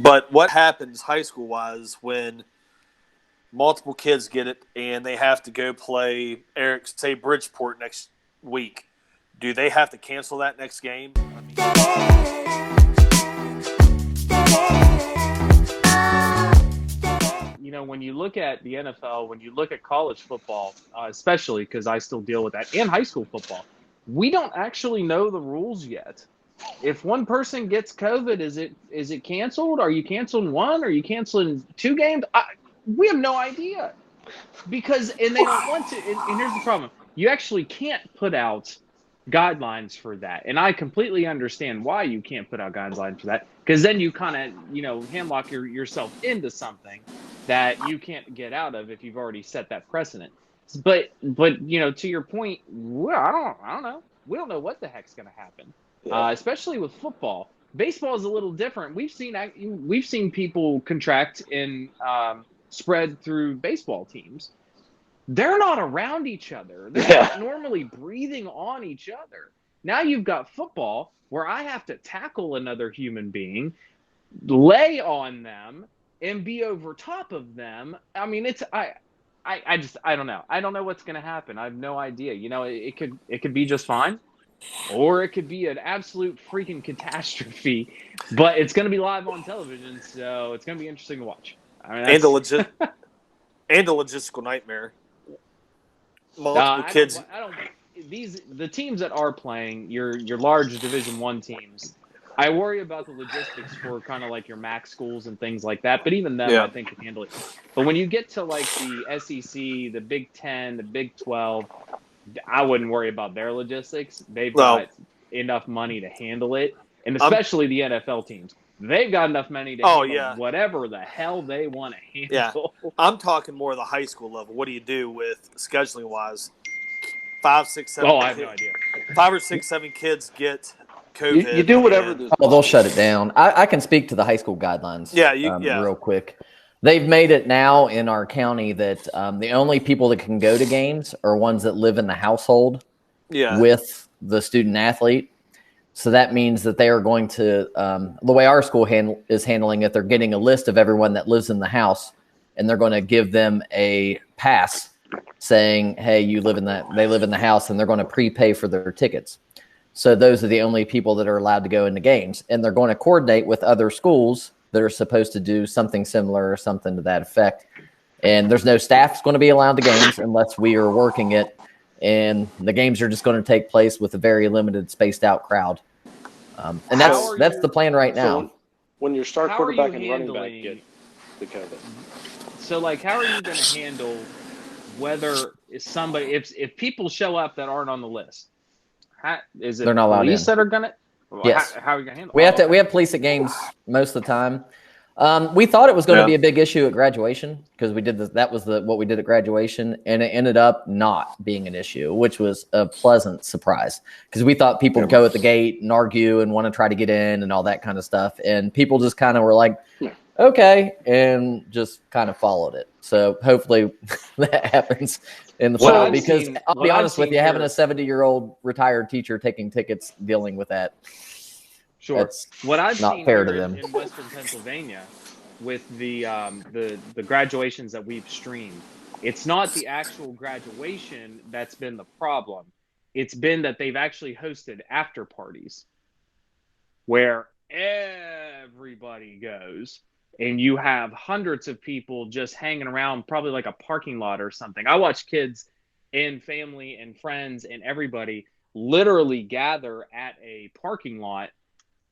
But what happens high school wise when multiple kids get it and they have to go play say Bridgeport next week? Do they have to cancel that next game? When you look at the NFL, when you look at college football, especially because I still deal with that, and high school football, we don't actually know the rules yet. If one person gets COVID, is it canceled? Are you canceling one? Are you canceling 2 games? We have no idea, because they don't want to. And here's the problem: you actually can't put out guidelines for that, and I completely understand why you can't put out guidelines for that, because then you kind of handlock yourself into something that you can't get out of if you've already set that precedent. But to your point, I don't know. We don't know what the heck's going to happen, especially with football. Baseball is a little different. We've seen people contract and spread through baseball teams. They're not around each other. They're not normally breathing on each other. Now you've got football where I have to tackle another human being, lay on them, and be over top of them. I mean, I don't know. I don't know what's going to happen. I have no idea. It could be just fine, or it could be an absolute freaking catastrophe. But it's going to be live on television, so it's going to be interesting to watch. I mean, and a logistical nightmare. Multiple kids. The teams that are playing your large Division I teams, I worry about the logistics for kind of like your MAC schools and things like that. But even them, I think, can handle it. But when you get to like the SEC, the Big 10, the Big 12, I wouldn't worry about their logistics. They've got enough money to handle it, and especially the NFL teams. They've got enough money to handle whatever the hell they want to handle. Yeah. I'm talking more the high school level. What do you do with scheduling wise? 5, 6, 7. I have no idea. 5 or 6, 7 kids get COVID. You do whatever. They'll shut it down. I can speak to the high school guidelines. Real quick. They've made it now in our county that the only people that can go to games are ones that live in the household with the student athlete. So that means that they are going to, the way our school is handling it, they're getting a list of everyone that lives in the house, and they're going to give them a pass saying, hey, they live in the house, and they're going to prepay for their tickets. So those are the only people that are allowed to go into games. And they're going to coordinate with other schools that are supposed to do something similar or something to that effect. And there's no staff's going to be allowed to games unless we are working it. And the games are just going to take place with a very limited, spaced out crowd. And that's the plan right now. So when your star quarterback and running back get the COVID. So, how are you going to handle whether if people show up that aren't on the list? Is it they're not allowed police that are going to? Yes. How are you going to handle it? We have police at games most of the time. We thought it was going to be a big issue at graduation because we did that was what we did at graduation, and it ended up not being an issue, which was a pleasant surprise because we thought people would go at the gate and argue and want to try to get in and all that kind of stuff, and people just kind of were like, okay, and just kind of followed it. So hopefully that happens in the fall because I'll be honest with you, having a 70-year-old retired teacher taking tickets, dealing with that. Sure. That's what I've not seen fair here to them. in Western Pennsylvania with the graduations that we've streamed, it's not the actual graduation that's been the problem. It's been that they've actually hosted after parties where everybody goes and you have hundreds of people just hanging around, probably like a parking lot or something. I watch kids and family and friends and everybody literally gather at a parking lot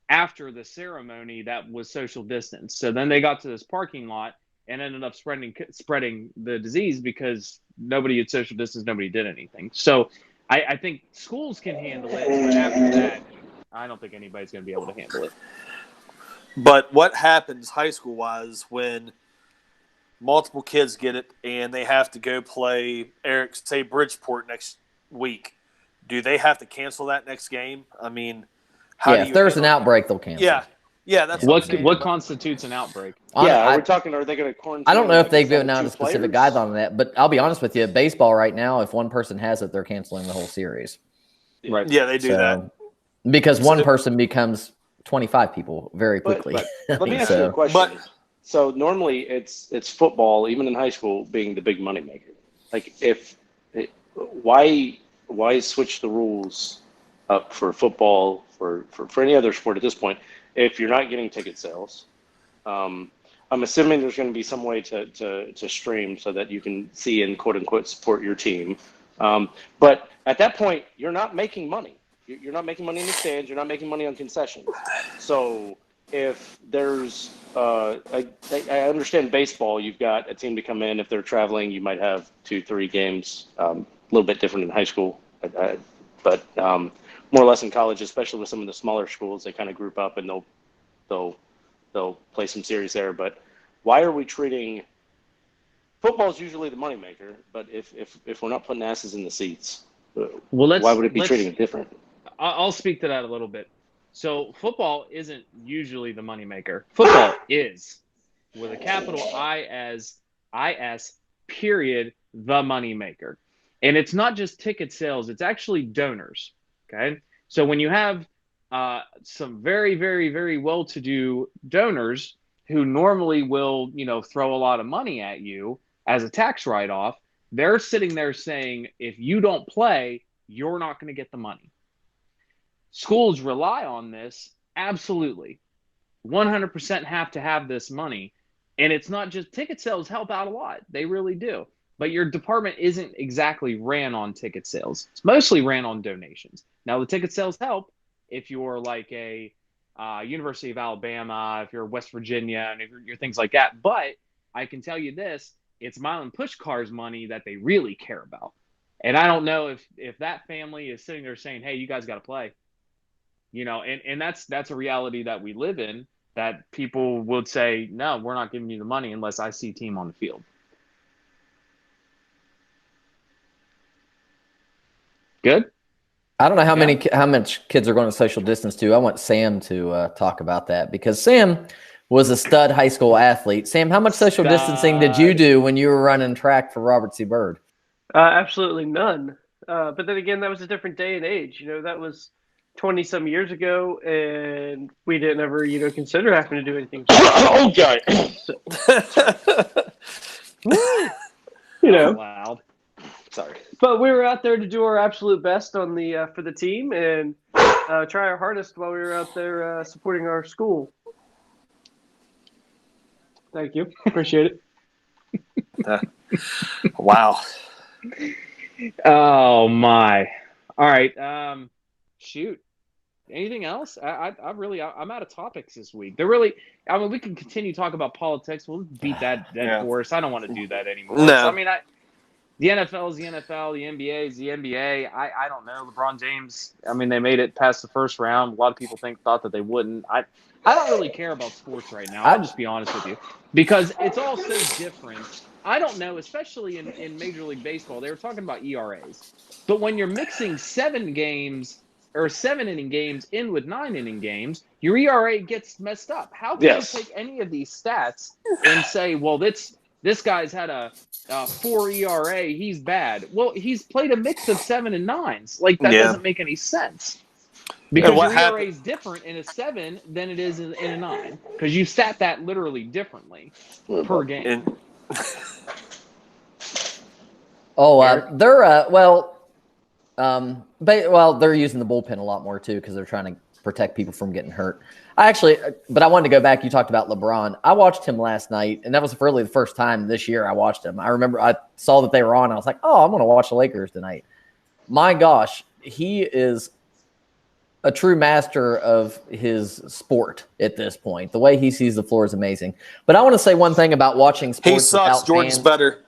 after the ceremony that was social distance. So then they got to this parking lot and ended up spreading the disease because nobody had social distance, nobody did anything. So I think schools can handle it, but after that, I don't think anybody's going to be able to handle it. But what happens high school wise when multiple kids get it and they have to go play say Bridgeport next week? Do they have to cancel that next game? I mean, if there's an outbreak, they'll cancel. Yeah, that's what constitutes an outbreak. Are we talking? Are they going to quarantine? I don't know if they've given out a specific guideline on that, but I'll be honest with you, baseball right now, if one person has it, they're canceling the whole series. Right? Yeah, they do that because one person becomes 25 people very quickly. But let me ask you a question. So normally it's football, even in high school, being the big moneymaker. Like, why switch the rules up for football for any other sport at this point if you're not getting ticket sales? I'm assuming there's going to be some way to stream so that you can see and quote unquote support your team. But at that point, you're not making money. You're not making money in the stands. You're not making money on concessions. So if there's, I understand baseball, you've got a team to come in. If they're traveling, you might have 2-3 games, a little bit different in high school, but more or less in college, especially with some of the smaller schools, they kind of group up and they'll play some series there. But why are we treating football is usually the moneymaker, but if we're not putting asses in the seats, why would it be treating it different? I'll speak to that a little bit. So football isn't usually the moneymaker. Football is, with a capital IS, period, the moneymaker. And it's not just ticket sales, it's actually donors, okay? So when you have some very, very, very well-to-do donors who normally will, throw a lot of money at you as a tax write-off, they're sitting there saying, if you don't play, you're not going to get the money. Schools rely on this, absolutely. 100% have to have this money. And it's not just ticket sales help out a lot. They really do. But your department isn't exactly ran on ticket sales. It's mostly ran on donations. Now, the ticket sales help if you're like a University of Alabama, if you're West Virginia, and if you're things like that. But I can tell you this, it's mile and push cars money that they really care about. And I don't know if that family is sitting there saying, hey, you guys got to play. And that's a reality that we live in, that people would say, no, we're not giving you the money unless I see team on the field. Good. I don't know how much kids are going to social distance to. I want Sam to talk about that, because Sam was a stud high school athlete. Sam, how much social distancing did you do when you were running track for Robert C. Byrd? Absolutely none. But then again, that was a different day and age. That was 20-some years ago, and we didn't ever, consider having to do anything. Oh, God. Loud. Sorry. But we were out there to do our absolute best on the for the team and try our hardest while we were out there supporting our school. Thank you. Appreciate it. Wow. Oh, my. All right. Shoot. Anything else? I'm out of topics this week. We can continue to talk about politics. We'll beat that horse. I don't want to do that anymore. No. So, the NFL is the NFL. The NBA is the NBA. I don't know. LeBron James, they made it past the first round. A lot of people thought that they wouldn't. I don't really care about sports right now. I'll just be honest with you. Because it's all so different. I don't know, especially in Major League Baseball, they were talking about ERAs. But when you're mixing 7 games or 7-inning games in with 9-inning games, your ERA gets messed up. How can you take any of these stats and say, well, this guy's had a 4 ERA, he's bad? Well, he's played a mix of 7 and 9s. That doesn't make any sense. Because your ERA is different in a 7 than it is in a 9. Because you stat that literally differently per game. They're using the bullpen a lot more too, because they're trying to protect people from getting hurt. But I wanted to go back. You talked about LeBron. I watched him last night, and that was really the first time this year I watched him. I remember I saw that they were on. I was like, oh, I'm going to watch the Lakers tonight. My gosh, he is a true master of his sport at this point. The way he sees the floor is amazing. But I want to say one thing about watching sports. He sucks. Jordan's fans. Better.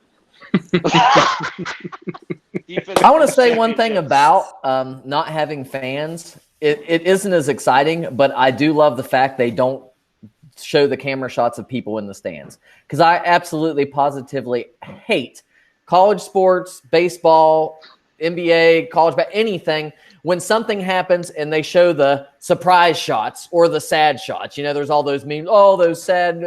I want to say one thing about not having fans. It isn't as exciting, but I do love the fact they don't show the camera shots of people in the stands, because I absolutely positively hate college sports, baseball, NBA, college, anything, when something happens and they show the surprise shots or the sad shots. There's all those memes, those sad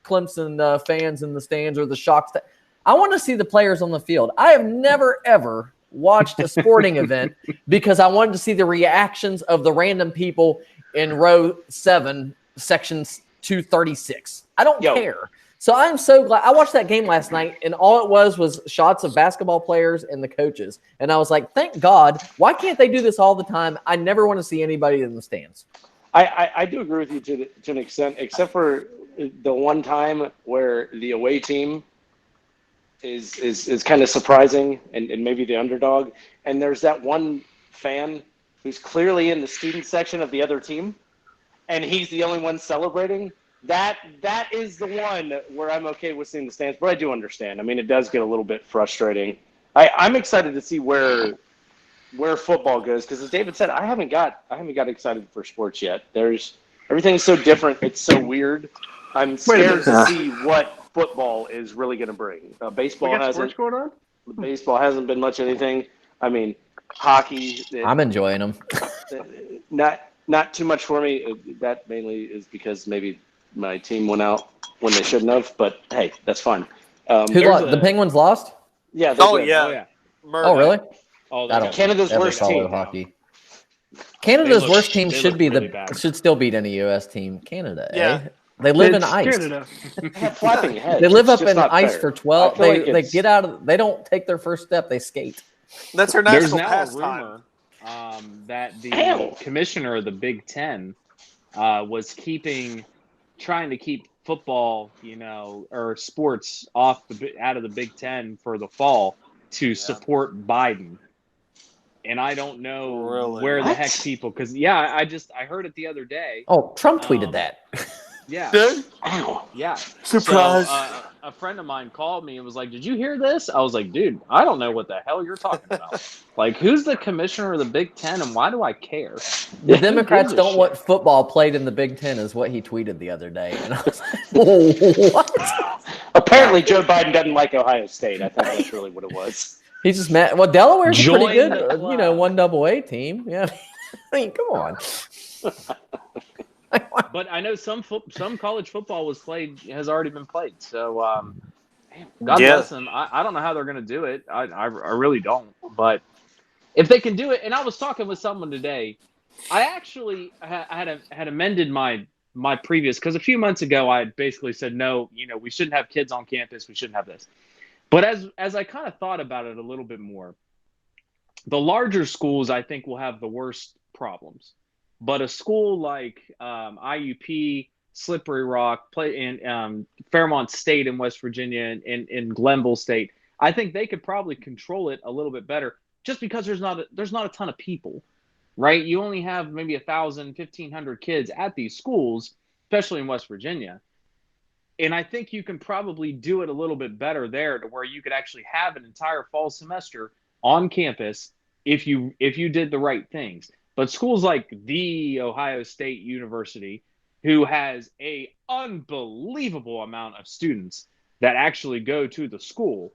Clemson fans in the stands, or the shocked. I want to see the players on the field. I have never, ever watched a sporting event because I wanted to see the reactions of the random people in row 7, section 236. I don't care. So I'm so glad. I watched that game last night, and all it was shots of basketball players and the coaches. And I was like, thank God. Why can't they do this all the time? I never want to see anybody in the stands. I do agree with you to an extent, except for the one time where the away team is kind of surprising and maybe the underdog. And there's that one fan who's clearly in the student section of the other team, and he's the only one celebrating. That is the one where I'm okay with seeing the stands, but I do understand. I mean, it does get a little bit frustrating. I'm excited to see where football goes because, as David said, I haven't got excited for sports yet. Everything's so different. It's so weird. I'm scared to see what football is really going to bring. Baseball hasn't. Sports going on? Baseball hasn't been much anything. I mean, hockey. I'm enjoying them. Not too much for me. That mainly is because maybe my team went out when they shouldn't have. But hey, that's fine. Who lost? The Penguins lost? Yeah. Yeah. Oh, really? Canada's worst team. Hockey. Canada's worst team should still beat any U.S. team. Canada. Yeah. They live in ice. Canada. They have flapping heads. They live up in ice fair. for 12. They get out of. They don't take their first step. They skate. That's our There's national now pastime. a rumor that the commissioner of the Big Ten was trying to keep football, or sports out of the Big Ten for the fall to support Biden. And I don't know where the heck people, because I heard it the other day. Oh, Trump tweeted that. Yeah. Dude? Yeah. Surprise. So, a friend of mine called me and was like, "Did you hear this?" I was like, "Dude, I don't know what the hell you're talking about. Like, who's the commissioner of the Big Ten and why do I care?" The Democrats don't want football played in the Big Ten is what he tweeted the other day. And I was like, what? Apparently, Joe Biden doesn't like Ohio State. I think that's really what it was. He's just mad. Well, Delaware's a pretty good, one AA team. Yeah. I mean, come on. But I know some college football has already been played. So God bless them. I don't know how they're going to do it. I really don't. But if they can do it, and I was talking with someone today, I actually had amended my previous, because a few months ago I had basically said no. We shouldn't have kids on campus. We shouldn't have this. But as I kind of thought about it a little bit more, the larger schools I think will have the worst problems. But a school like IUP, Slippery Rock, Fairmont State in West Virginia, and in Glenville State, I think they could probably control it a little bit better, just because there's not a ton of people, right? You only have maybe 1,000, 1,500 kids at these schools, especially in West Virginia. And I think you can probably do it a little bit better there, to where you could actually have an entire fall semester on campus if you did the right things. But schools like the Ohio State University, who has a unbelievable amount of students that actually go to the school,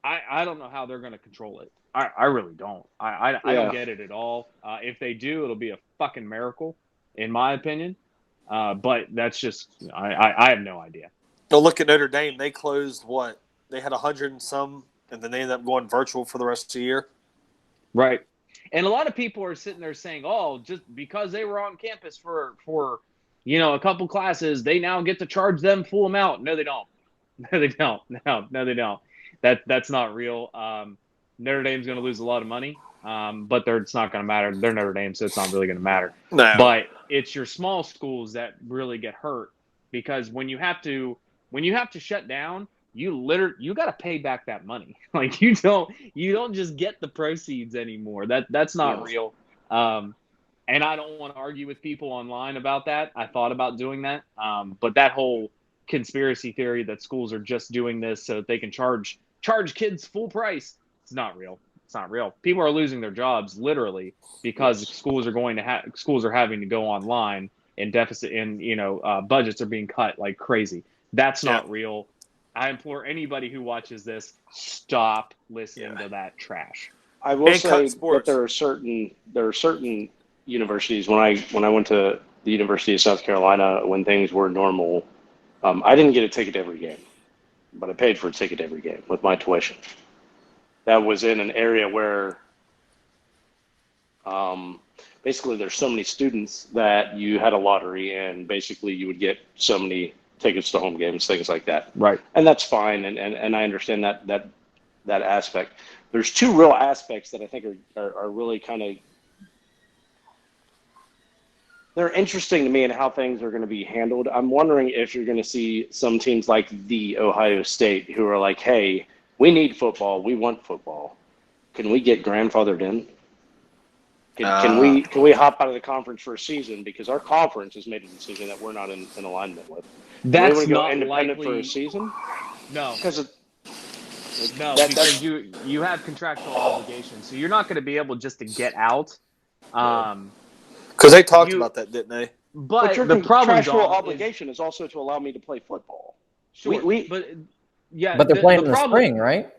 I don't know how they're going to control it. I really don't. I don't get it at all. If they do, it'll be a fucking miracle, in my opinion. But that's just, I have no idea. Go look at Notre Dame. They closed what? They had 100 and some, and then they ended up going virtual for the rest of the year. Right. And a lot of people are sitting there saying, "Oh, just because they were on campus for a couple classes, they now get to charge them full amount." No, they don't. No, they don't. No, they don't. That's not real. Notre Dame's going to lose a lot of money, but it's not going to matter. They're Notre Dame, so it's not really going to matter. No. But it's your small schools that really get hurt, because when you have to shut down, you got to pay back that money. Like, you don't just get the proceeds anymore. That's not real. And I don't want to argue with people online about that. I thought about doing that. But that whole conspiracy theory that schools are just doing this so that they can charge kids full price, it's not real. It's not real. People are losing their jobs literally because schools are having to go online, and deficit, and budgets are being cut like crazy. That's not real. I implore anybody who watches this, stop listening to that trash. I will say that there are certain universities. When I went to the University of South Carolina, when things were normal, I didn't get a ticket to every game, but I paid for a ticket to every game with my tuition. That was in an area where basically there's so many students that you had a lottery, and basically you would get so many tickets to home games, things like that. Right. And that's fine, and I understand that aspect. There's two real aspects that I think are really kind of, they're interesting to me in how things are going to be handled. I'm wondering if you're going to see some teams like the Ohio State who are like, hey, we need football. We want football. Can we get grandfathered in? Can we hop out of the conference for a season because our conference has made a decision that we're not in alignment with? That's we not go independent likely for a season. No, because because you have contractual obligations, so you're not going to be able just to get out. Because they talked about that, didn't they? But your contractual obligation is also to allow me to play football. Sure, but they're playing in the spring, right?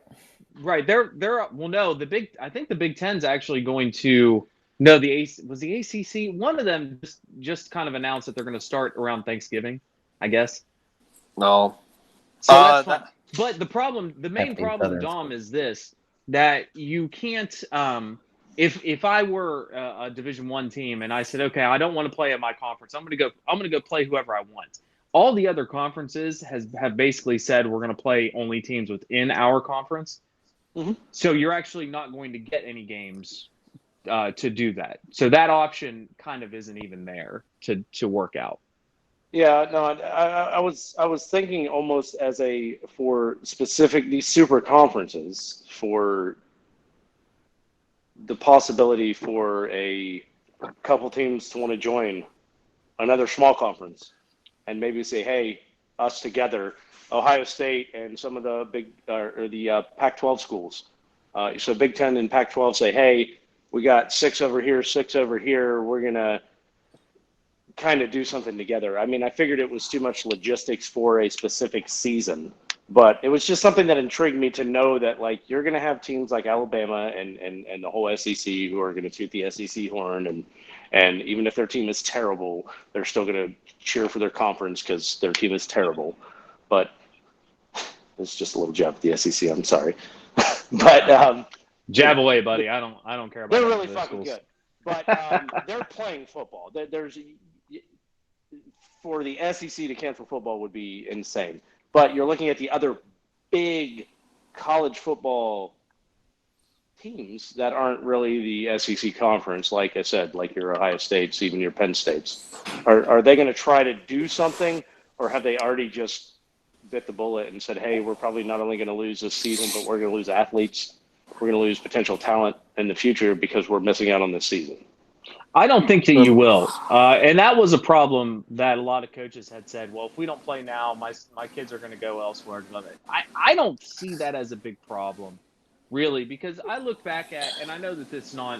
Right. They're well, no, I think the Big Ten's actually going to. No, the ACC. One of them just kind of announced that they're going to start around Thanksgiving, I guess. No. So that's fine. But the main problem, Dom, is this: that you can't. If I were a Division I team and I said, okay, I don't want to play at my conference, I'm going to go play whoever I want. All the other conferences have basically said we're going to play only teams within our conference. Mm-hmm. So you're actually not going to get any games to do that. So that option kind of isn't even there to work out. Yeah, no, I was thinking almost as for specific these super conferences, for the possibility for a couple teams to want to join another small conference and maybe say, hey, us together, Ohio State and some of the big or the Pac-12 schools. So Big Ten and Pac-12 say, hey, we got 6 over here, 6 over here. We're going to kind of do something together. I mean, I figured it was too much logistics for a specific season, but it was just something that intrigued me to know that, like, you're going to have teams like Alabama and the whole SEC who are going to toot the SEC horn, and even if their team is terrible, they're still going to cheer for their conference because their team is terrible. But it's just a little jab at the SEC. I'm sorry, but jab away, buddy. I don't care about. They're really fucking good, but they're playing football. There's for the SEC to cancel football would be insane. But you're looking at the other big college football teams that aren't really the SEC conference, like I said, like your Ohio States, even your Penn States. Are they going to try to do something, or have they already just bit the bullet and said, hey, we're probably not only going to lose this season, but we're going to lose athletes, we're going to lose potential talent in the future because we're missing out on this season? I don't think that you will. And that was a problem that a lot of coaches had said, well, if we don't play now, my kids are going to go elsewhere. I don't see that as a big problem, really, because I look back at, and I know that it's not,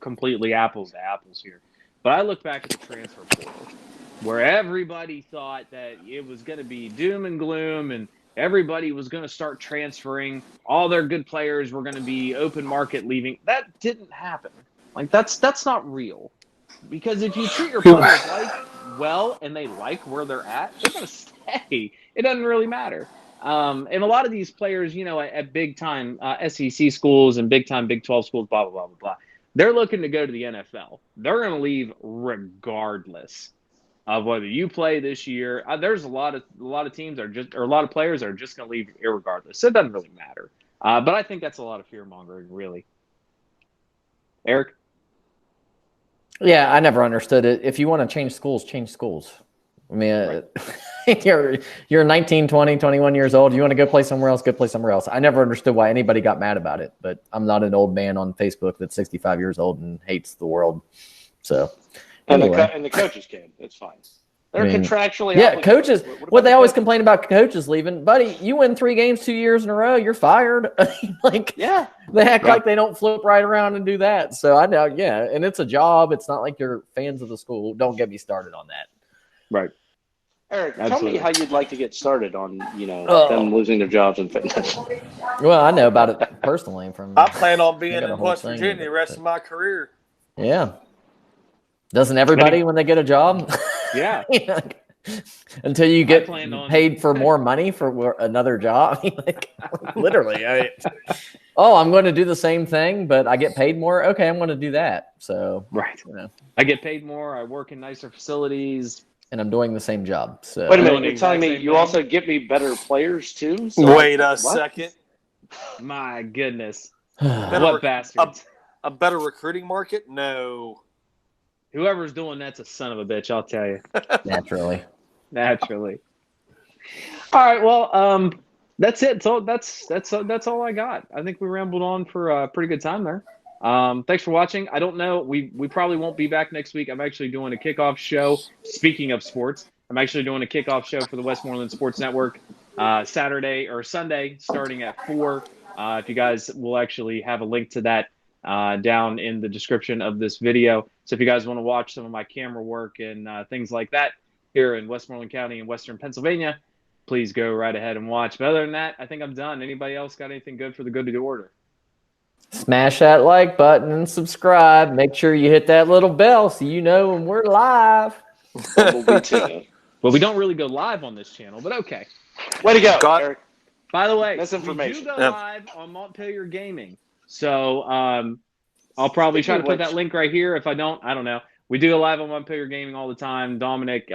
completely apples to apples here, but I look back at the transfer portal where everybody thought that it was going to be doom and gloom and everybody was going to start transferring. All their good players were going to be open market leaving. That didn't happen. Like, that's not real. Because if you treat your players well and they like where they're at, they're going to stay. It doesn't really matter. And a lot of these players, at big-time SEC schools and big-time Big 12 schools, blah, blah, blah, blah, blah, they're looking to go to the NFL. They're going to leave regardless of whether you play this year. There's a lot of teams or a lot of players are just going to leave irregardless. So it doesn't really matter. But I think that's a lot of fear-mongering, really. Eric? Yeah, I never understood it. If you want to change schools, change schools. I mean, right. you're 19, 20, 21 years old. You want to go play somewhere else, go play somewhere else. I never understood why anybody got mad about it, but I'm not an old man on Facebook that's 65 years old and hates the world. So, anyway. And the coaches can. It's fine. They're contractually. Yeah, coaches. What they always complain about coaches leaving, buddy. You win 3 games 2 years in a row, you're fired. Yeah, they act like they don't flip right around and do that. So I know, yeah, and it's a job. It's not like you're fans of the school. Don't get me started on that. Right, Eric. Absolutely. Tell me how you'd like to get started on them losing their jobs in fitness. Well, I know about it personally. I plan on being in West Virginia the rest of my career. Yeah. Doesn't everybody when they get a job? Yeah. Until you get paid for more money for another job. Literally. oh, I'm going to do the same thing, but I get paid more. Okay, I'm going to do that. So, right. You know, I get paid more. I work in nicer facilities. and I'm doing the same job. So wait a minute, you're telling me you also get me better players too? So wait a second. My goodness. What bastards. A better recruiting market? No. Whoever's doing that's a son of a bitch, I'll tell you. Naturally. All right, well, that's it. So that's all I got. I think we rambled on for a pretty good time there. Thanks for watching. I don't know. We probably won't be back next week. I'm actually doing a kickoff show. Speaking of sports, I'm actually doing a kickoff show for the Westmoreland Sports Network Saturday or Sunday starting at 4. If you guys will actually have a link to that down in the description of this video. So if you guys want to watch some of my camera work and things like that here in Westmoreland County in Western Pennsylvania, please go right ahead and watch. But other than that, I think I'm done. Anybody else got anything good for the good of the order? Smash that like button and subscribe. Make sure you hit that little bell so you know when we're live. Well, we don't really go live on this channel, but okay. Way to go, Eric. By the way, misinformation. We do go live on Montpelier Gaming. So I'll probably try to put that link right here. If I don't know. We do go live on Montpelier Gaming all the time. Dominic,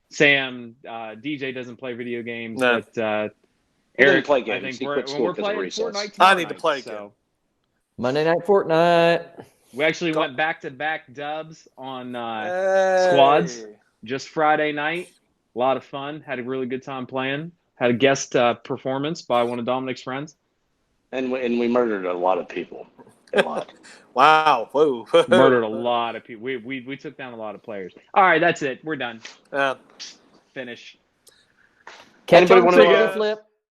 Sam, DJ doesn't play video games, but Eric, play games. I think we're playing Fortnite tomorrow I need to play again. Monday Night Fortnite. We actually went back-to-back dubs on squads just Friday night. A lot of fun. Had a really good time playing. Had a guest performance by one of Dominic's friends. And we murdered a lot of people. A lot. Wow. Whoa. Murdered a lot of people. We took down a lot of players. All right, that's it. We're done. Finish. Catch on flip.